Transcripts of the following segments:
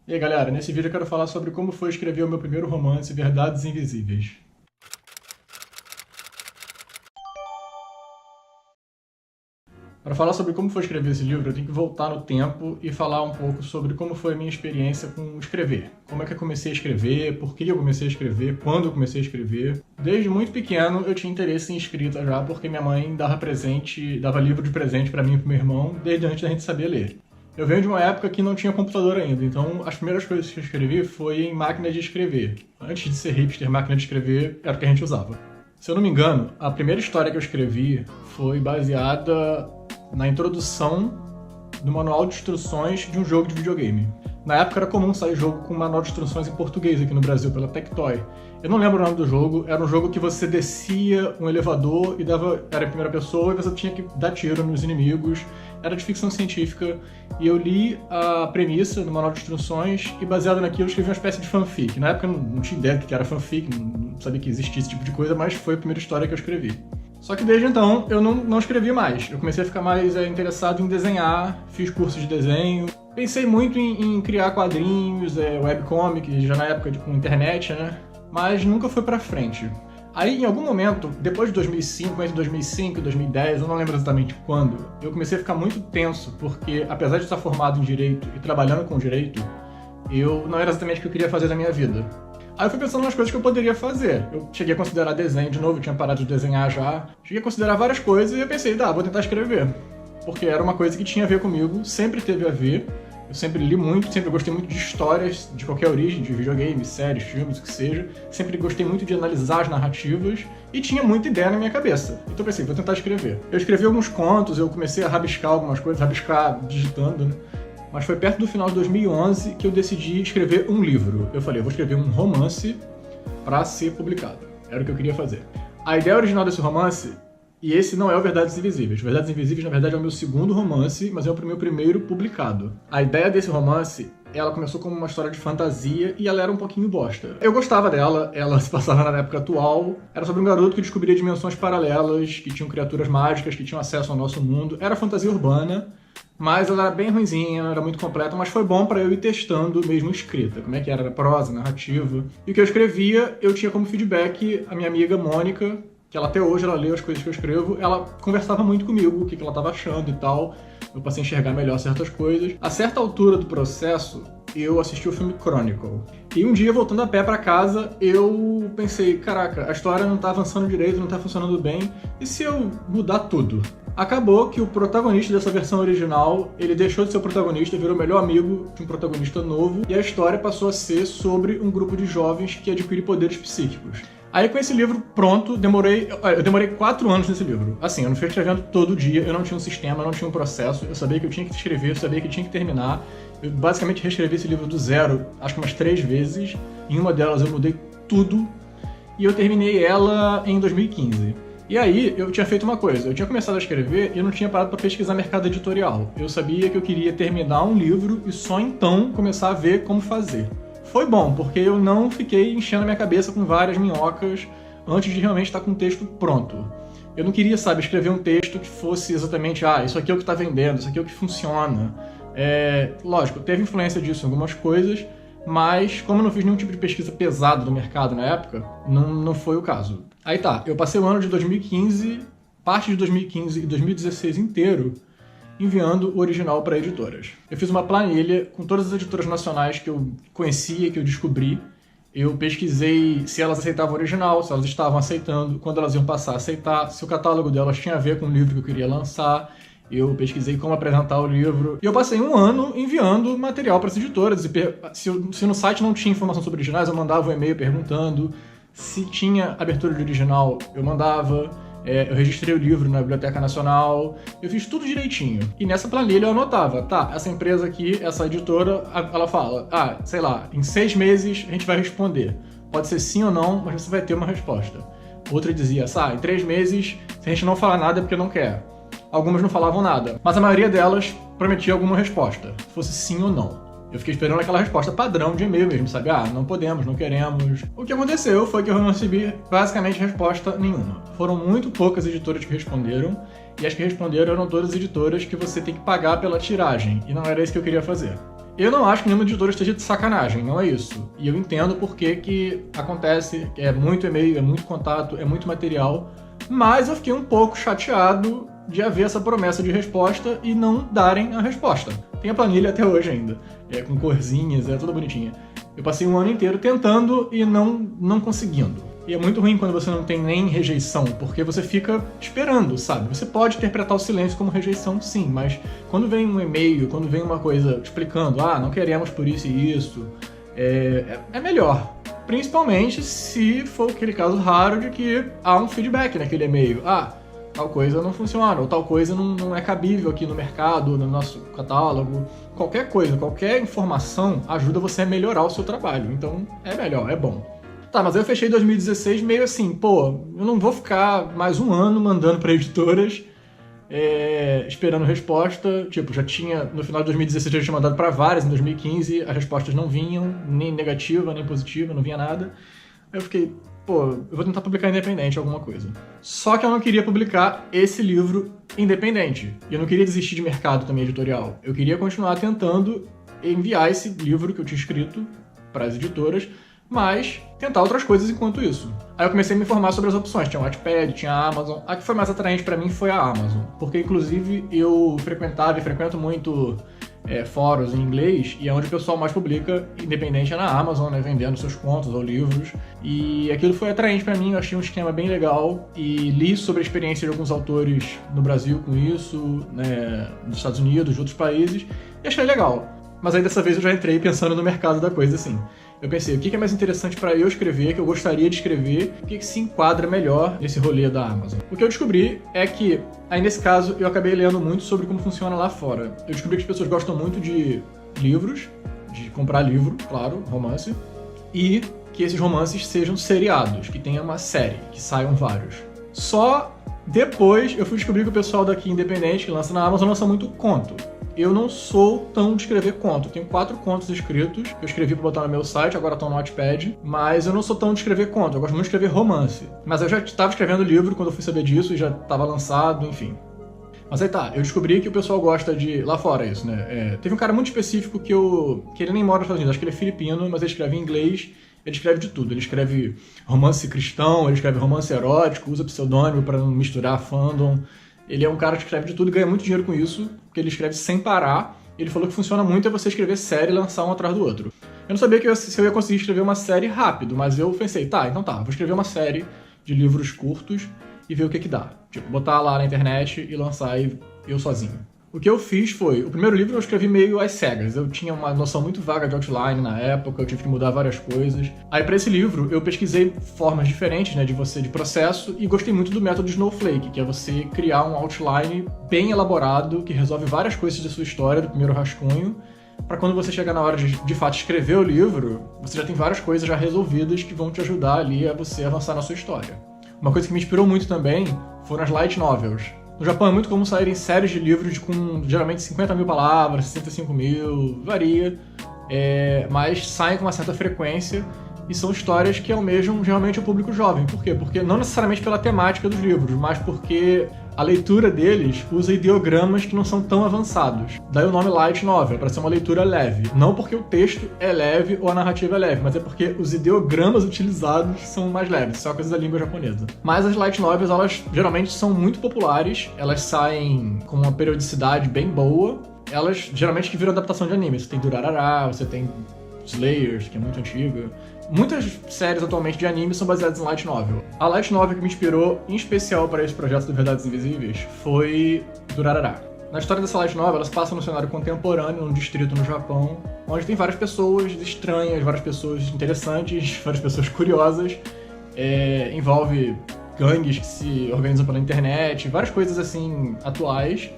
E aí galera, nesse vídeo eu quero falar sobre como foi escrever o meu primeiro romance, Verdades Invisíveis. Para falar sobre como foi escrever esse livro, eu tenho que voltar no tempo e falar um pouco sobre como foi a minha experiência com escrever. Como é que eu comecei a escrever, por que eu comecei a escrever, quando eu comecei a escrever. Desde muito pequeno eu tinha interesse em escrita já, porque minha mãe dava livro de presente para mim e pro meu irmão, desde antes da gente saber ler. Eu venho de uma época que não tinha computador ainda, então as primeiras coisas que eu escrevi foi em máquina de escrever. Antes de ser hipster, máquina de escrever era o que a gente usava. Se eu não me engano, a primeira história que eu escrevi foi baseada na introdução do manual de instruções de um jogo de videogame. Na época era comum sair jogo com manual de instruções em português aqui no Brasil, pela Tectoy. Eu não lembro o nome do jogo, era um jogo que você descia um elevador e era em primeira pessoa e você tinha que dar tiro nos inimigos. Era de ficção científica e eu li a premissa do manual de instruções e baseado naquilo eu escrevi uma espécie de fanfic. Na época eu não tinha ideia do que era fanfic, não sabia que existia esse tipo de coisa, mas foi a primeira história que eu escrevi. Só que desde então eu não escrevi mais. Eu comecei a ficar mais interessado em desenhar, fiz cursos de desenho. Pensei muito em criar quadrinhos, webcomic, já na época com internet, né? Mas nunca foi pra frente. Aí, em algum momento, depois de 2005, entre 2005 e 2010, eu não lembro exatamente quando, eu comecei a ficar muito tenso, porque apesar de estar formado em Direito e trabalhando com Direito, eu não era exatamente o que eu queria fazer da minha vida. Aí eu fui pensando nas coisas que eu poderia fazer. Eu cheguei a considerar desenho de novo, eu tinha parado de desenhar já. Cheguei a considerar várias coisas e eu pensei, vou tentar escrever. Porque era uma coisa que tinha a ver comigo, sempre teve a ver. Eu sempre li muito, sempre gostei muito de histórias de qualquer origem, de videogames, séries, filmes, o que seja. Sempre gostei muito de analisar as narrativas e tinha muita ideia na minha cabeça. Então eu pensei, vou tentar escrever. Eu escrevi alguns contos, eu comecei a rabiscar algumas coisas, rabiscar digitando, né? Mas foi perto do final de 2011 que eu decidi escrever um livro. Eu falei, eu vou escrever um romance para ser publicado. Era o que eu queria fazer. A ideia original desse romance, e esse não é o Verdades Invisíveis. Verdades Invisíveis, na verdade, é o meu segundo romance, mas é o meu primeiro publicado. A ideia desse romance, ela começou como uma história de fantasia e ela era um pouquinho bosta. Eu gostava dela, ela se passava na época atual. Era sobre um garoto que descobria dimensões paralelas, que tinham criaturas mágicas, que tinham acesso ao nosso mundo. Era fantasia urbana. Mas ela era bem ruinzinha, não era muito completa, mas foi bom pra eu ir testando mesmo escrita, como é que era prosa, narrativa. E o que eu escrevia, eu tinha como feedback a minha amiga Mônica, que ela até hoje ela lê as coisas que eu escrevo, ela conversava muito comigo, o que ela estava achando e tal. Eu passei a enxergar melhor certas coisas. A certa altura do processo, eu assisti o filme Chronicle. E um dia, voltando a pé pra casa, eu pensei, caraca, a história não tá avançando direito, não tá funcionando bem, e se eu mudar tudo? Acabou que o protagonista dessa versão original, ele deixou de ser o protagonista, virou o melhor amigo de um protagonista novo, e a história passou a ser sobre um grupo de jovens que adquire poderes psíquicos. Aí com esse livro pronto, eu demorei 4 anos nesse livro. Assim, eu não fui escrevendo todo dia, eu não tinha um sistema, eu não tinha um processo, eu sabia que eu tinha que escrever, eu sabia que tinha que terminar. Eu basicamente reescrevi esse livro do zero, acho que umas 3 vezes. Em uma delas eu mudei tudo, e eu terminei ela em 2015. E aí, eu tinha feito uma coisa, eu tinha começado a escrever e eu não tinha parado para pesquisar mercado editorial. Eu sabia que eu queria terminar um livro e só então começar a ver como fazer. Foi bom, porque eu não fiquei enchendo a minha cabeça com várias minhocas antes de realmente estar com o texto pronto. Eu não queria, escrever um texto que fosse exatamente, isso aqui é o que está vendendo, isso aqui é o que funciona. Lógico, teve influência disso em algumas coisas, mas como eu não fiz nenhum tipo de pesquisa pesada do mercado na época, não foi o caso. Aí eu passei o ano de 2015, parte de 2015 e 2016 inteiro, enviando o original para editoras. Eu fiz uma planilha com todas as editoras nacionais que eu conhecia, que eu descobri. Eu pesquisei se elas aceitavam o original, se elas estavam aceitando, quando elas iam passar a aceitar, se o catálogo delas tinha a ver com o livro que eu queria lançar. Eu pesquisei como apresentar o livro. E eu passei um ano enviando material para as editoras. Se no site não tinha informação sobre originais, eu mandava um e-mail perguntando. Se tinha abertura de original, eu mandava. Eu registrei o livro na Biblioteca Nacional. Eu fiz tudo direitinho. E nessa planilha eu anotava, essa empresa aqui, essa editora, ela fala, sei lá, em 6 meses a gente vai responder. Pode ser sim ou não, mas você vai ter uma resposta. Outra dizia, em 3 meses, se a gente não falar nada é porque não quer. Algumas não falavam nada, mas a maioria delas prometia alguma resposta, fosse sim ou não. Eu fiquei esperando aquela resposta padrão de e-mail mesmo, sabe? Não podemos, não queremos. O que aconteceu foi que eu não recebi basicamente resposta nenhuma. Foram muito poucas editoras que responderam, e as que responderam eram todas editoras que você tem que pagar pela tiragem, e não era isso que eu queria fazer. Eu não acho que nenhuma editora esteja de sacanagem, não é isso. E eu entendo por que acontece, é muito e-mail, é muito contato, é muito material, mas eu fiquei um pouco chateado de haver essa promessa de resposta e não darem a resposta. Tem a planilha até hoje ainda, com corzinhas, tudo bonitinha. Eu passei um ano inteiro tentando e não conseguindo. E é muito ruim quando você não tem nem rejeição, porque você fica esperando, sabe? Você pode interpretar o silêncio como rejeição, sim, mas quando vem um e-mail, quando vem uma coisa explicando, não queremos por isso e isso, é melhor. Principalmente se for aquele caso raro de que há um feedback naquele e-mail. Tal coisa não funciona, ou tal coisa não é cabível aqui no mercado, no nosso catálogo. Qualquer coisa, qualquer informação ajuda você a melhorar o seu trabalho. Então é melhor, é bom. Tá, mas aí eu fechei 2016 meio assim, eu não vou ficar mais um ano mandando para editoras esperando resposta. Tipo, no final de 2016 eu já tinha mandado para várias, em 2015 as respostas não vinham, nem negativa, nem positiva, não vinha nada. Aí eu fiquei, eu vou tentar publicar independente alguma coisa. Só que eu não queria publicar esse livro independente. E eu não queria desistir de mercado também editorial. Eu queria continuar tentando enviar esse livro que eu tinha escrito para as editoras, mas tentar outras coisas enquanto isso. Aí eu comecei a me informar sobre as opções. Tinha o Wattpad, tinha a Amazon. A que foi mais atraente pra mim foi a Amazon, porque inclusive eu frequentava e frequento muito fóruns em inglês, e é onde o pessoal mais publica independente é na Amazon, né, vendendo seus contos ou livros. E aquilo foi atraente pra mim, eu achei um esquema bem legal, e li sobre a experiência de alguns autores no Brasil com isso, né, nos Estados Unidos, de outros países, e achei legal. Mas aí dessa vez eu já entrei pensando no mercado da coisa assim. Eu pensei, o que é mais interessante para eu escrever, que eu gostaria de escrever, o que se enquadra melhor nesse rolê da Amazon. O que eu descobri é que, aí nesse caso, eu acabei lendo muito sobre como funciona lá fora. Eu descobri que as pessoas gostam muito de livros, de comprar livro, claro, romance, e que esses romances sejam seriados, que tenha uma série, que saiam vários. Só depois eu fui descobrir que o pessoal daqui independente, que lança na Amazon, lança muito conto. Eu não sou tão de escrever conto. Eu tenho 4 contos escritos, que eu escrevi pra botar no meu site, agora estão no Wattpad, mas eu não sou tão de escrever conto, eu gosto muito de escrever romance. Mas eu já estava escrevendo livro quando eu fui saber disso e já estava lançado, enfim. Mas aí tá, eu descobri que o pessoal gosta de... Lá fora isso, né? Teve um cara muito específico que ele nem mora nos Estados Unidos, acho que ele é filipino, mas ele escreve em inglês, ele escreve de tudo. Ele escreve romance cristão, ele escreve romance erótico, usa pseudônimo pra não misturar fandom. Ele é um cara que escreve de tudo e ganha muito dinheiro com isso, porque ele escreve sem parar. Ele falou que funciona muito você escrever série e lançar um atrás do outro. Eu não sabia se eu ia conseguir escrever uma série rápido, mas eu pensei, vou escrever uma série de livros curtos e ver o que dá. Tipo, botar lá na internet e lançar eu sozinho. O que eu fiz foi, o primeiro livro eu escrevi meio às cegas, eu tinha uma noção muito vaga de outline na época, eu tive que mudar várias coisas. Aí para esse livro eu pesquisei formas diferentes, né, de processo, e gostei muito do método Snowflake, que é você criar um outline bem elaborado, que resolve várias coisas da sua história, do primeiro rascunho, para quando você chegar na hora de fato escrever o livro, você já tem várias coisas já resolvidas que vão te ajudar ali a você avançar na sua história. Uma coisa que me inspirou muito também foram as light novels. No Japão é muito comum saírem séries de livros com geralmente 50 mil palavras, 65 mil, varia, mas saem com uma certa frequência e são histórias que almejam geralmente o público jovem. Por quê? Porque não necessariamente pela temática dos livros, mas porque a leitura deles usa ideogramas que não são tão avançados. Daí o nome Light Novel, para ser uma leitura leve. Não porque o texto é leve ou a narrativa é leve, mas é porque os ideogramas utilizados são mais leves, são coisas da língua japonesa. Mas as Light Novels, elas geralmente são muito populares, elas saem com uma periodicidade bem boa, elas geralmente que viram adaptação de anime. Você tem Durarara, você tem Slayers, que é muito antiga. Muitas séries atualmente de anime são baseadas em light novel. A light novel que me inspirou, em especial para esse projeto do Verdades Invisíveis, foi Durarara. Na história dessa light novel, ela se passa no cenário contemporâneo, num distrito no Japão, onde tem várias pessoas estranhas, várias pessoas interessantes, várias pessoas curiosas. Envolve gangues que se organizam pela internet, várias coisas assim atuais.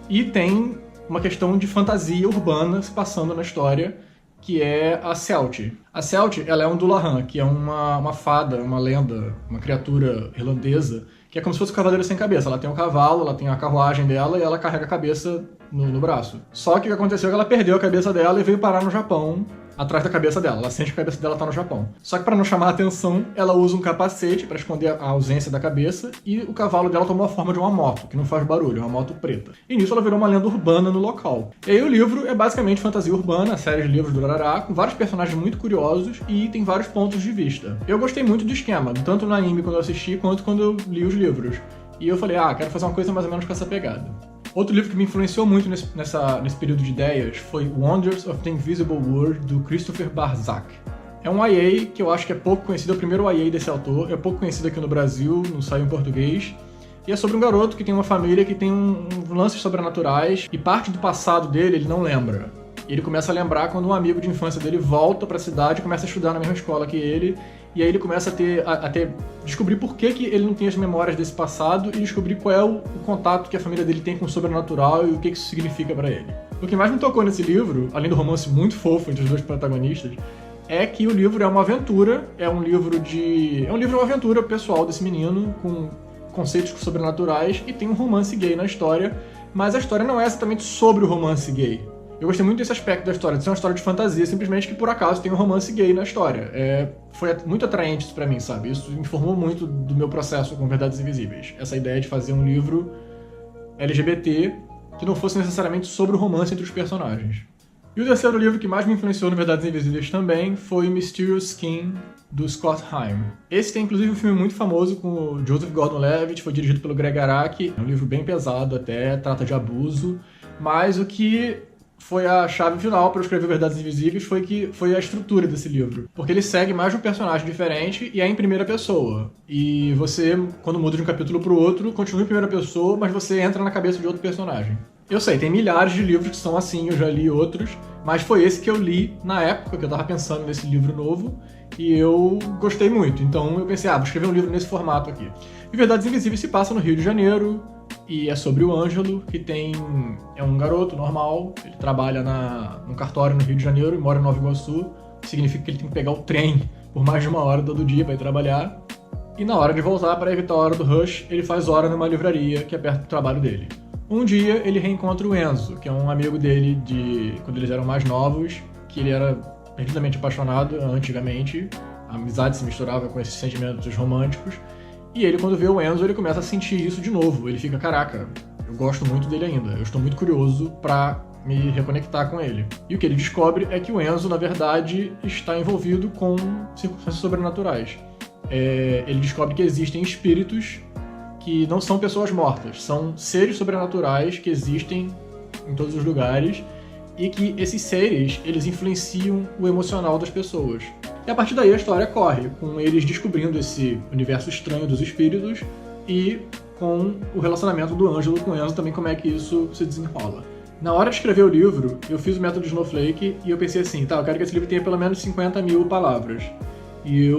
E tem uma questão de fantasia urbana se passando na história, que é a Celt. A Celt, ela é um Dullahan, que é uma fada, uma lenda, uma criatura irlandesa, que é como se fosse um cavaleiro sem cabeça. Ela tem um cavalo, ela tem a carruagem dela e ela carrega a cabeça no braço. Só que o que aconteceu é que ela perdeu a cabeça dela e veio parar no Japão atrás da cabeça dela. Ela sente que a cabeça dela tá no Japão. Só que para não chamar a atenção, ela usa um capacete para esconder a ausência da cabeça e o cavalo dela tomou a forma de uma moto, que não faz barulho, é uma moto preta. E nisso ela virou uma lenda urbana no local. E aí o livro é basicamente fantasia urbana, a série de livros do Urará, com vários personagens muito curiosos e tem vários pontos de vista. Eu gostei muito do esquema, tanto no anime quando eu assisti, quanto quando eu li os livros. E eu falei, quero fazer uma coisa mais ou menos com essa pegada. Outro livro que me influenciou muito nesse período de ideias foi Wonders of the Invisible World, do Christopher Barzak. É um YA que eu acho que é pouco conhecido, é o primeiro YA desse autor, é pouco conhecido aqui no Brasil, não saiu em português. E é sobre um garoto que tem uma família que tem lances sobrenaturais e parte do passado dele ele não lembra. E ele começa a lembrar quando um amigo de infância dele volta pra cidade e começa a estudar na mesma escola que ele. E aí ele começa a descobrir por que ele não tem as memórias desse passado e descobrir qual é o contato que a família dele tem com o sobrenatural e o que isso significa pra ele. O que mais me tocou nesse livro, além do romance muito fofo entre os dois protagonistas, é que o livro é uma aventura, é um livro de uma aventura pessoal desse menino com conceitos sobrenaturais e tem um romance gay na história, mas a história não é exatamente sobre o romance gay. Eu gostei muito desse aspecto da história, de ser uma história de fantasia, simplesmente que por acaso tem um romance gay na história. Foi muito atraente isso pra mim, sabe? Isso informou muito do meu processo com Verdades Invisíveis. Essa ideia de fazer um livro LGBT que não fosse necessariamente sobre o romance entre os personagens. E o terceiro livro que mais me influenciou no Verdades Invisíveis também foi Mysterious Skin, do Scott Heim. Esse tem inclusive um filme muito famoso com o Joseph Gordon-Levitt, foi dirigido pelo Greg Araki. É um livro bem pesado até, trata de abuso, mas o que foi a chave final para eu escrever Verdades Invisíveis foi a estrutura desse livro. Porque ele segue mais de um personagem diferente e é em primeira pessoa. E você, quando muda de um capítulo para o outro, continua em primeira pessoa, mas você entra na cabeça de outro personagem. Eu sei, tem milhares de livros que são assim, eu já li outros, mas foi esse que eu li na época que eu tava pensando nesse livro novo e eu gostei muito. Então eu pensei, vou escrever um livro nesse formato aqui. E Verdades Invisíveis se passa no Rio de Janeiro e é sobre o Ângelo, que é um garoto normal, ele trabalha num cartório no Rio de Janeiro e mora em Nova Iguaçu, que significa que ele tem que pegar o trem por mais de 1 hora todo dia para ir trabalhar. E na hora de voltar, para evitar a hora do rush, ele faz hora numa livraria que é perto do trabalho dele. Um dia ele reencontra o Enzo, que é um amigo dele de quando eles eram mais novos, que ele era perdidamente apaixonado antigamente, a amizade se misturava com esses sentimentos românticos, e ele, quando vê o Enzo, ele começa a sentir isso de novo. Ele fica, caraca, eu gosto muito dele ainda, eu estou muito curioso pra me reconectar com ele. E o que ele descobre é que o Enzo, na verdade, está envolvido com circunstâncias sobrenaturais. Ele descobre que existem espíritos que não são pessoas mortas, são seres sobrenaturais que existem em todos os lugares e que esses seres, eles influenciam o emocional das pessoas. E a partir daí a história corre, com eles descobrindo esse universo estranho dos espíritos e com o relacionamento do Ângelo com o Enzo também, como é que isso se desenrola. Na hora de escrever o livro, eu fiz o método Snowflake e eu pensei assim, eu quero que esse livro tenha pelo menos 50.000 palavras. E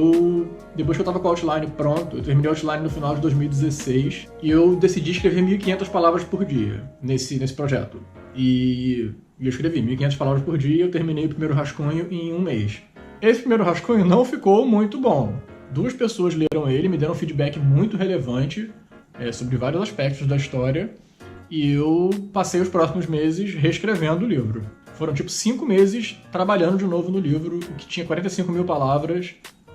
depois que eu tava com o outline pronto, eu terminei o outline no final de 2016, e eu decidi escrever 1.500 palavras por dia nesse projeto. E eu escrevi 1.500 palavras por dia e eu terminei o primeiro rascunho em 1 mês. Esse primeiro rascunho não ficou muito bom. 2 pessoas leram ele, me deram um feedback muito relevante sobre vários aspectos da história, e eu passei os próximos meses reescrevendo o livro. Foram 5 meses trabalhando de novo no livro, o que tinha 45.000 palavras.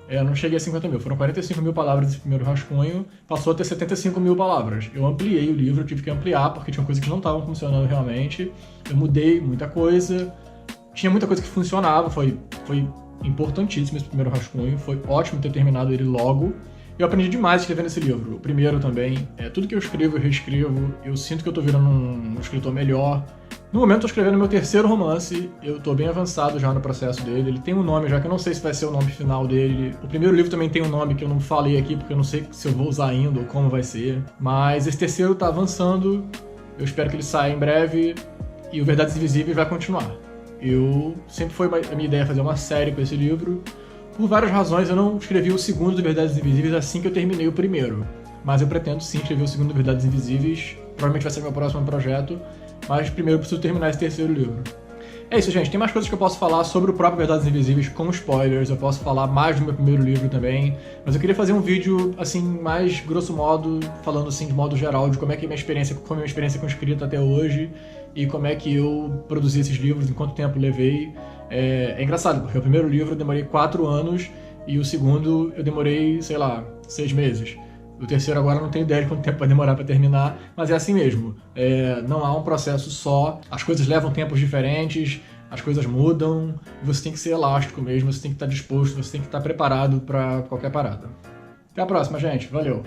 Eu não cheguei a 50.000, foram 45.000 palavras esse primeiro rascunho, passou a ter 75.000 palavras. Eu ampliei o livro, eu tive que ampliar, porque tinha coisas que não estavam funcionando realmente. Eu mudei muita coisa, tinha muita coisa que funcionava, foi importantíssimo esse primeiro rascunho, foi ótimo ter terminado ele logo. Eu aprendi demais escrevendo esse livro, o primeiro também. Tudo que eu escrevo, eu reescrevo, eu sinto que eu tô virando um escritor melhor. No momento eu tô escrevendo meu terceiro romance, eu tô bem avançado já no processo dele, ele tem um nome já que eu não sei se vai ser o nome final dele. O primeiro livro também tem um nome que eu não falei aqui porque eu não sei se eu vou usar ainda ou como vai ser. Mas esse terceiro tá avançando, eu espero que ele saia em breve e o Verdades Invisíveis vai continuar. Sempre foi a minha ideia fazer uma série com esse livro. Por várias razões eu não escrevi o segundo do Verdades Invisíveis assim que eu terminei o primeiro. Mas eu pretendo sim escrever o segundo do Verdades Invisíveis, provavelmente vai ser meu próximo projeto. Mas primeiro eu preciso terminar esse terceiro livro. É isso, gente. Tem mais coisas que eu posso falar sobre o próprio Verdades Invisíveis com spoilers. Eu posso falar mais do meu primeiro livro também. Mas eu queria fazer um vídeo, assim, mais grosso modo, falando assim de modo geral, de como é que minha experiência, como é a minha experiência com escrita até hoje e como é que eu produzi esses livros, em quanto tempo levei. É engraçado, porque o primeiro livro eu demorei 4 anos e o segundo eu demorei, sei lá, 6 meses. O terceiro agora não tenho ideia de quanto tempo vai demorar para terminar, mas é assim mesmo. Não há um processo só, as coisas levam tempos diferentes, as coisas mudam, e você tem que ser elástico mesmo, você tem que estar disposto, você tem que estar preparado para qualquer parada. Até a próxima, gente. Valeu!